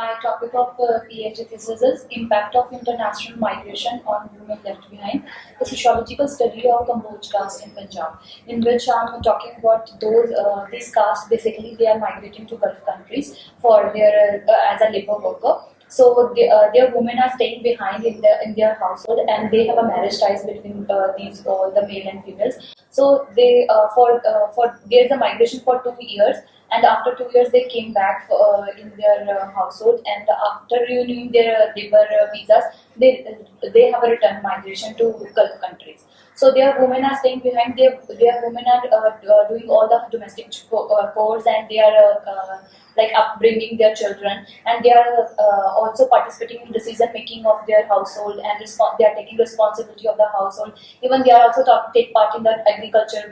My topic of PhD thesis is Impact of International Migration on Women Left Behind, a sociological study of Kamboj caste in Punjab, in which I'm talking about these castes. Basically, they are migrating to Gulf countries for their as a labor worker. So their women are staying behind in their household, and they have a marriage ties between these the male and females. So they for there's a migration for 2 years, and after 2 years they came back in their household, and after renewing their labor visas, they have a return migration to Gulf countries. So their women are staying behind. Their women are doing all the domestic chores, and they are like upbringing their children, and they are also participating in decision making of their household, and they are taking responsibility of the household. Even they are also take part in the agriculture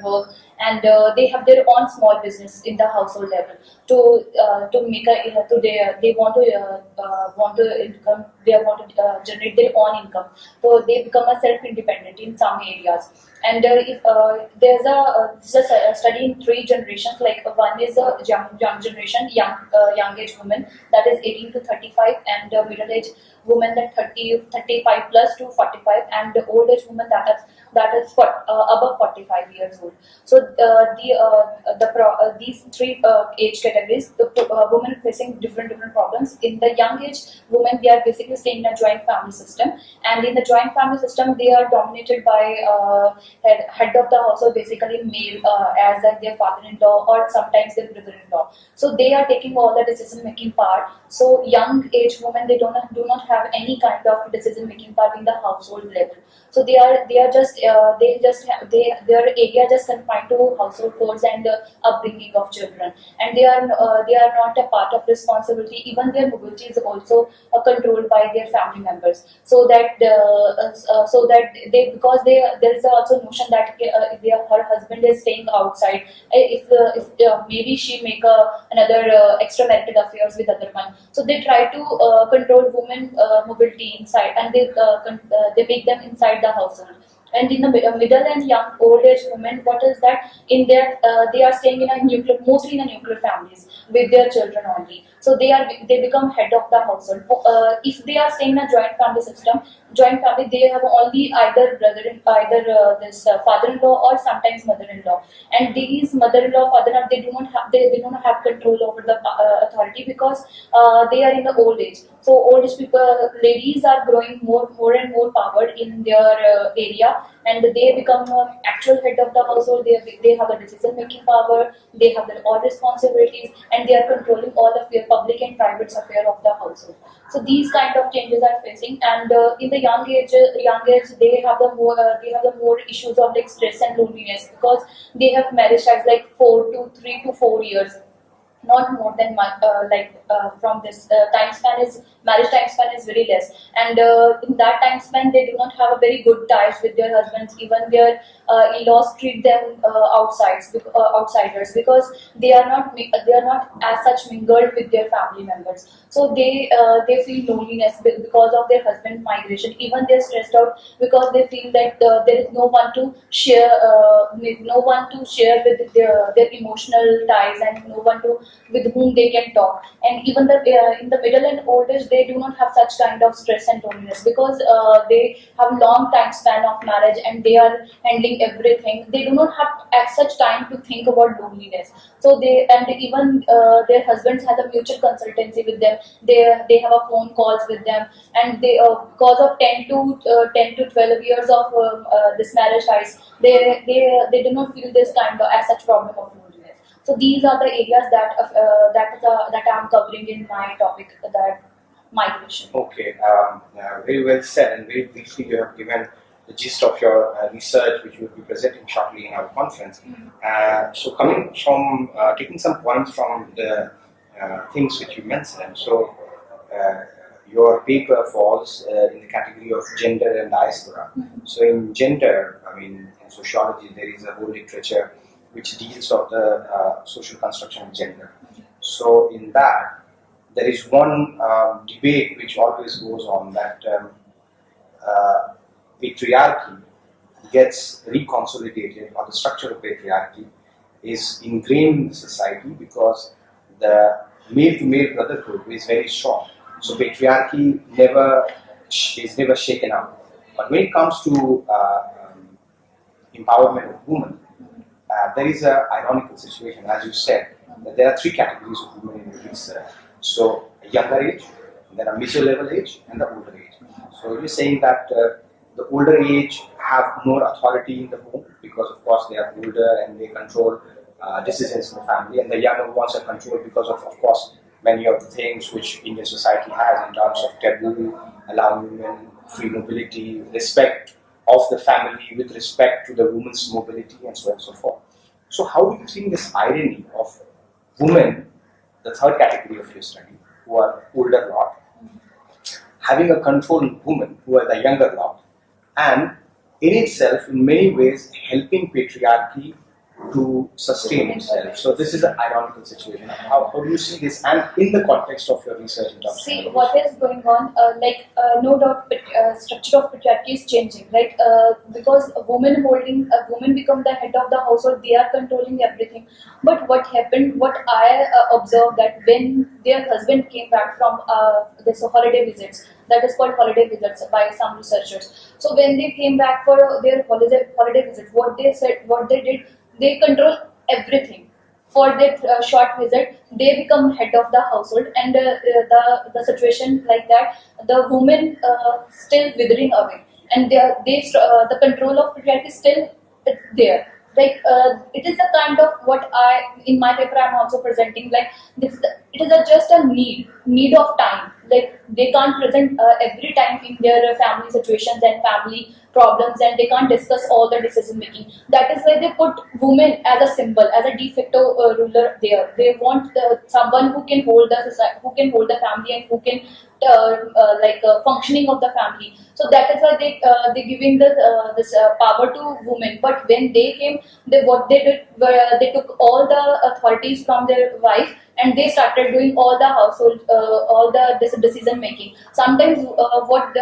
work, and they have their own small business in the household level to make a they want to income. They want to generate their own income, so they become a self independent in some areas. And if there's a study in 3 generations. Like one is a young generation, young age women, that is 18 to 35, and middle age women, that 35 plus to 45, and the old age women that is above 45 years old. So these three age categories, the women facing different problems. In the young age women, they are basically staying in a joint family system, and in the joint family system, they are dominated by head of the household, basically male, as their father-in-law or sometimes their brother-in-law. So they are taking all the decision-making part. So young age women, they do not have any kind of decision-making part in the household level. So their area just confined to household chores and upbringing of children, and they are not a part of responsibility. Even their mobility is also controlled by their family members. So that because there is also notion that her husband is staying outside. If maybe she make another extramarital affairs with other one, so they try to control women mobility inside, and they make them inside the household. And in the middle and young old age women, what is that? In their they are staying in mostly in a nuclear families with their children only. So they become head of the household. If they are staying in a joint family system, they have only either this father-in-law or sometimes mother-in-law. And these mother-in-law, father-in-law, they do not have control over the authority, because they are in the old age. So old age people, ladies are growing more and more power in their area, and they become actual head of the household. They have a decision making power. They have their all responsibilities, and they are controlling all of their public and private affairs of the household. So these kind of changes are facing, and in the young age, they have the more issues of like stress and loneliness, because they have marriage ties like 3 to 4 years, not more than from this marriage time span is very less, and in that time span they do not have a very good ties with their husbands. Even their in-laws treat them outsiders, because they are not as such mingled with their family members. So they feel loneliness because of their husband migration. Even they're stressed out because they feel that there is no one to share with their emotional ties, and no one with whom they can talk. And even in the middle and old age, they do not have such kind of stress and loneliness, because they have long time span of marriage, and they are handling everything. They do not have at such time to think about loneliness. So even their husbands have a mutual consultancy with them. They have a phone calls with them, and they because of 10 to 12 years of this marriage ties, they do not feel this kind of as such problem of loneliness. So these are the areas that I'm covering in my topic, that migration. Okay, very well said, and very briefly you have given the gist of your research, which you will be presenting shortly in our conference. So coming from taking some points from the things which you mentioned. So your paper falls in the category of gender and diaspora. So in gender, in sociology, there is a whole literature which deals with the social construction of gender. So in that, there is one debate which always goes on, that patriarchy gets reconsolidated, or the structure of patriarchy is ingrained in the society, because the male-to-male brotherhood is very strong. So patriarchy is never shaken up. But when it comes to empowerment of women, there is an ironical situation, as you said, that there are three categories of women in this. So a younger age, then a middle level age, and the older age. So you're saying that the older age have more authority in the home because, of course, they are older and they control decisions in the family, and the younger ones are controlled because of course, many of the things which Indian society has in terms of taboo, allowing women free mobility, respect of the family with respect to the woman's mobility, and so on and so forth. So, how do you think this irony of women, the third category of your study, who are older lot, having a control on women who are the younger lot, and in itself, in many ways, helping patriarchy to sustain itself. So this is an ironical situation. How do you see this, and in the context of your research in terms See, what is going on, no doubt, structure of patriarchy is changing, right? Because a woman become the head of the household, they are controlling everything. But what happened, what I observed, that when their husband came back from this holiday visits, that is called holiday visits by some researchers. So when they came back for their holiday visit, what they did, they control everything. For that short visit, they become head of the household, and the situation like that, the woman still withering away, and the control of patriarchy is still there. It is a kind of what I in my paper I'm also presenting. Like it is just a need of time. Like they can't present every time in their family situations and family problems, and they can't discuss all the decision making. That is why they put women as a symbol, as a de facto ruler there. They want someone who can hold the society, who can hold the family, and who can functioning of the family. So that is why they giving this power to women. But when they came, what they did were they took all the authorities from their wife, and they started doing all the household, all the decision making. Sometimes what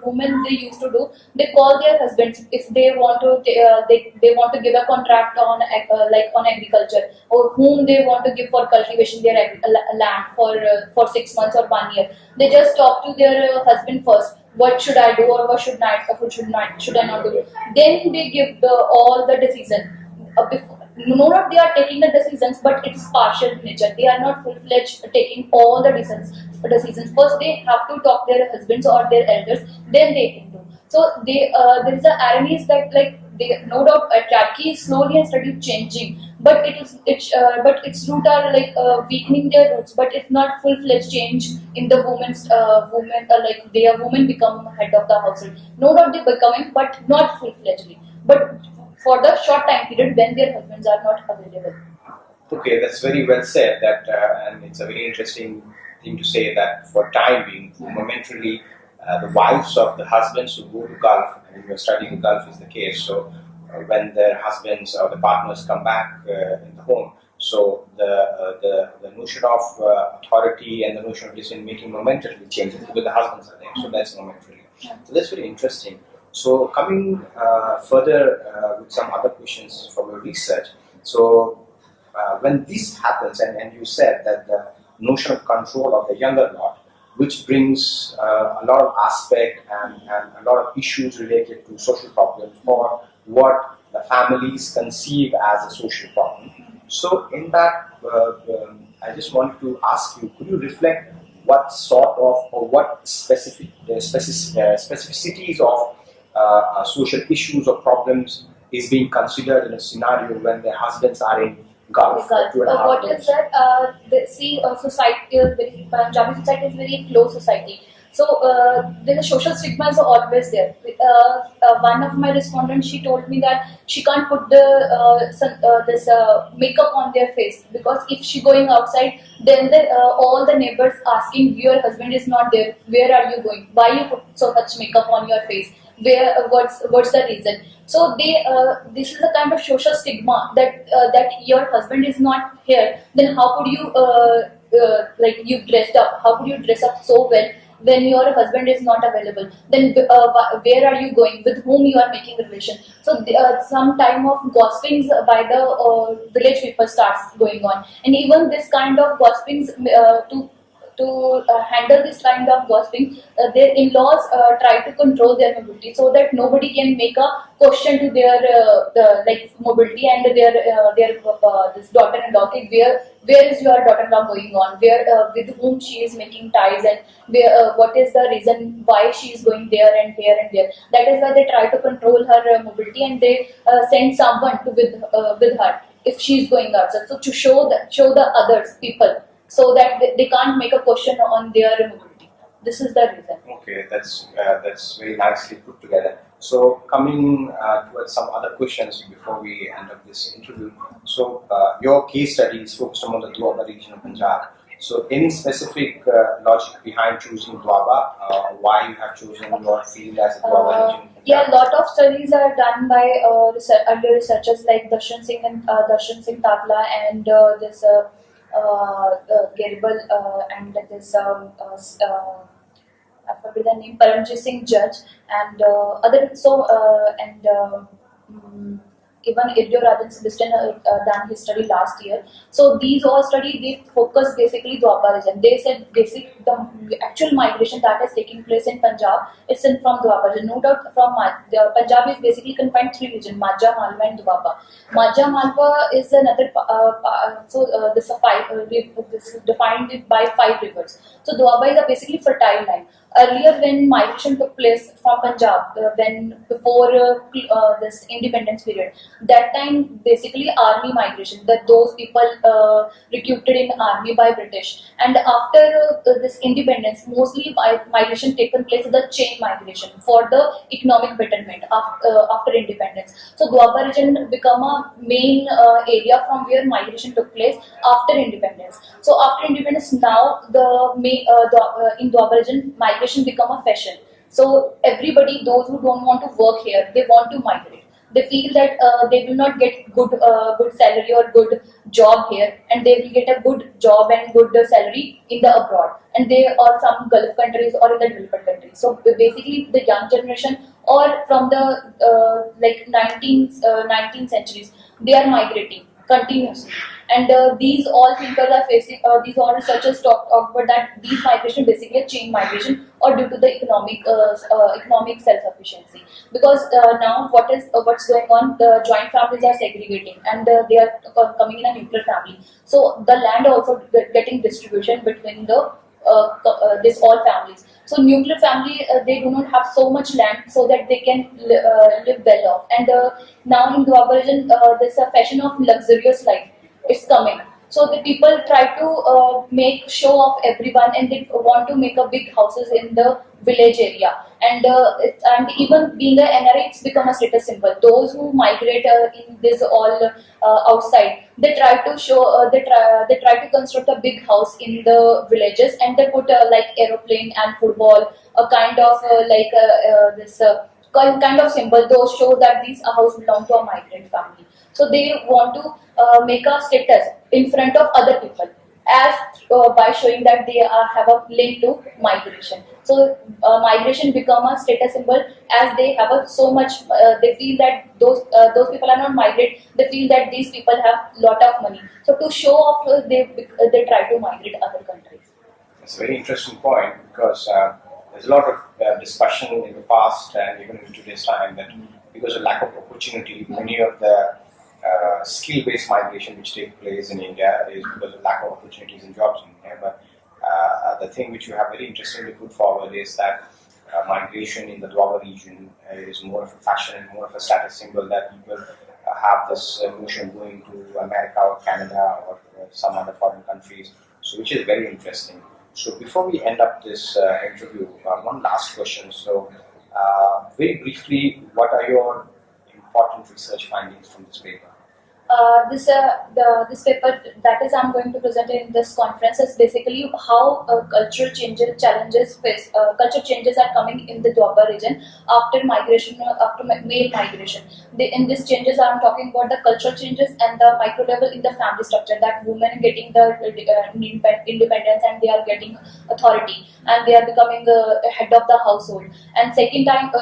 women they used to do, they call their husbands if they want to they want to give a contract on on agriculture, or whom they want to give for cultivation their land for 6 months or 1 year. They just talk to their husband first. What should I do, or what should I not do? Then they give all the decision. No, not they are taking the decisions, but it is partial in nature. They are not full-fledged taking all the decisions. First, they have to talk their husbands or their elders, then they can do. So there is a irony is that no doubt patriarchy is slowly and steadily changing, but but its roots are weakening their roots, but it's not full-fledged change in the women become head of the household. No doubt they becoming, but not full-fledgedly. But for the short time period when their husbands are not available. Okay, that's very well said. That and it's a very interesting thing to say that for time being, momentarily, the wives of the husbands who go to Gulf, and we are studying Gulf is the case. So when their husbands or the partners come back in the home, so the notion of authority and the notion of decision making momentarily changes because the husbands are there. So that's momentarily. So that's very interesting. So coming further with some other questions from your research. So when this happens, and you said that the notion of control of the younger lot, which brings a lot of aspect and a lot of issues related to social problems or what the families conceive as a social problem. So in that, I just wanted to ask you, could you reflect what sort of or what specificities of social issues or problems is being considered in a scenario when their husbands are in Gulf? What is that? Society, Punjabi society is very close society. So the social stigma is always there. One of my respondents, she told me that she can't put this makeup on their face because if she going outside, then all the neighbors asking, your husband is not there. Where are you going? Why you put so much makeup on your face? What's the reason? So this is a kind of social stigma that your husband is not here. Then how could you you dressed up? How could you dress up so well when your husband is not available, then where are you going, with whom you are making relation. So some time of gossipings by the village people starts going on, and even this kind of gossipings to handle this kind of gossiping, their in-laws try to control their mobility so that nobody can make a question to their like mobility, and their this daughter-in-law, okay, where is your daughter-in-law going on, where with whom she is making ties, and where what is the reason why she is going there and here and there. That is why they try to control her mobility, and they send someone to with her if she is going outside, so to show the others people, so that they can't make a question on their mobility. This is the reason. Okay, that's very nicely put together. So coming towards some other questions before we end up this interview. So your case study is focused on the Doaba region of Punjab. So any specific logic behind choosing Doaba? Why you have chosen your field as a Doaba region? Yeah, a lot of studies are done by earlier researchers like Darshan Singh Tatla, and this Geribal, and this I forget the name, Paramjit Singh Judge, and other even Irjo Rajan Sebastian done his study last year. So these all studies, they focus basically Doaba region. They said the actual migration that is taking place in Punjab is from Doaba region. No doubt the Punjab is basically confined three regions: Majha, Malwa, and Doaba. Majha Malwa is another this is defined by 5 rivers. So Doaba is a basically fertile land. Earlier, when migration took place from Punjab, when before this independence period, that time basically army migration, that those people recruited in army by British, and after this independence, mostly migration taken place is the chain migration for the economic betterment after independence. So Doaba region become a main area from where migration took place after independence. So after independence, now in Doaba region, migration become a fashion. So everybody, those who don't want to work here, they want to migrate. They feel that they will not get good salary or good job here, and they will get a good job and good salary in the abroad, and they are some Gulf countries or in the developed countries. So basically, the young generation or from the like 19th centuries, they are migrating continuously, and these all thinkers are facing, these all researchers talk about that these migration basically a chain migration or due to the economic self-sufficiency, because now what's going on, the joint families are segregating, and they are coming in a nuclear family, so the land also getting distribution between the this all families. So nuclear family, they do not have so much land so that they can live well off. And now in Doaba region, there's a fashion of luxurious life. It's coming. So the people try to make show of everyone, and they want to make a big houses in the village area. And and even being a NRI, it's become a status symbol. Those who migrate in this all outside, they try to show, they try to construct a big house in the villages, and they put like aeroplane and football, a kind of this kind of symbol. Those show that these house belong to a migrant family. So they want to make a status in front of other people, as by showing that they have a link to migration. So migration become a status symbol, as they have so much. They feel that those people are not migrate. They feel that these people have lot of money. So to show off, they try to migrate other countries. It's a very interesting point, because there's a lot of discussion in the past and even in today's time that because of lack of opportunity, many of the skill-based migration which take place in India is because of lack of opportunities and jobs in India. But the thing which you have very interestingly put forward is that migration in the Doaba region is more of a fashion and more of a status symbol, that people have this notion going to America or Canada or some other foreign countries, so which is very interesting. So before we end up this interview, one last question. So very briefly, what are your important research findings from this paper? This paper that is I'm going to present in this conference is basically how cultural culture changes are coming in the Dwapar region after migration, male migration. In these changes I'm talking about the cultural changes and the micro level in the family structure, that women getting the independence and they are getting authority and they are becoming the head of the household. And second part,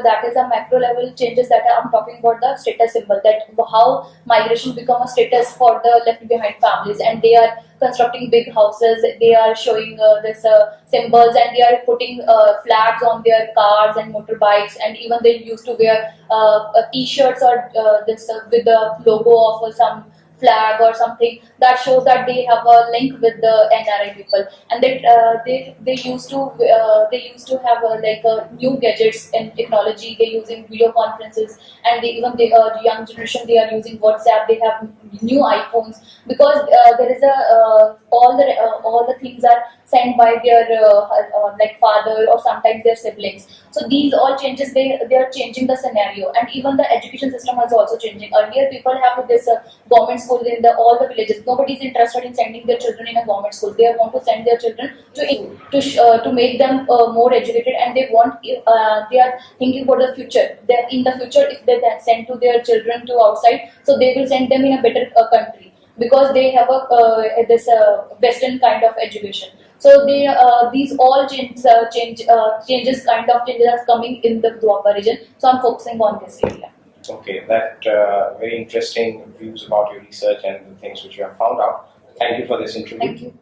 that is a macro level changes that I'm talking about, the status symbol, that how migration become a status for the left behind families, and they are constructing big houses, they are showing this symbols, and they are putting flags on their cars and motorbikes, and even they used to wear t-shirts or this with the logo of some flag or something that shows that they have a link with the NRI people. And they used to have new gadgets and technology. They're using video conferences, and the young generation, they are using WhatsApp. They have new iPhones because there is a all the things are sent by their father or sometimes their siblings. So these all changes, they are changing the scenario, and even the education system is also changing. Earlier people have this government school in all the villages. Nobody is interested in sending their children in a government school. They want to send their children to make them more educated, and they are thinking about the future. That in the future, if they send to their children to outside, so they will send them in a better country because they have this Western kind of education. So these all changes are coming in the Dwapar region. So I'm focusing on this area. Okay, that very interesting views about your research and the things which you have found out. Thank you for this interview. Thank you.